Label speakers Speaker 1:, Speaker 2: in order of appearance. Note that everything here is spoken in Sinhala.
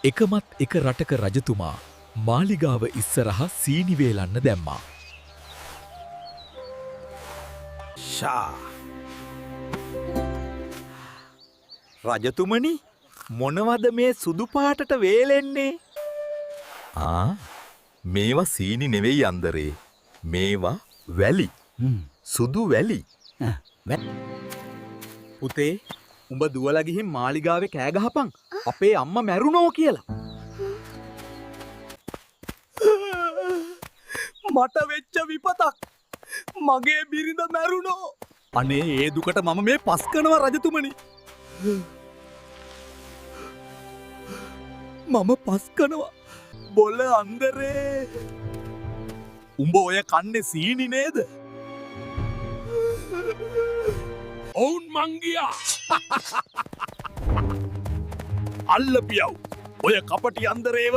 Speaker 1: එකමත් එක රටක රජතුමා මාලිගාව ඉස්සරහ සීනි වේලන්න දැම්මා.
Speaker 2: ෂා රජතුමනි මොනවද මේ සුදු පාටට වේලෙන්නේ?
Speaker 3: මේවා සීනි නෙවෙයි අන්දරේ. මේවා වැලි. සුදු වැලි.
Speaker 2: පුතේ උඹ දුවලා ගිහින් මාලිගාවේ කෑ ගහපන් අපේ අම්මා මැරුණෝ කියලා. මට වෙච්ච විපතක්. මගේ බිරිඳ මැරුණෝ. අනේ ඒ දුකට මම මේ පස් කරනවා රජතුමනි. මම පස් කරනවා. බොල අන්දරේ. උඹ ඔය කන්නේ සීනි නේද? ඔවුන් මංගියා. අල්ලපියව්. ඔය කපටි අන්දරේව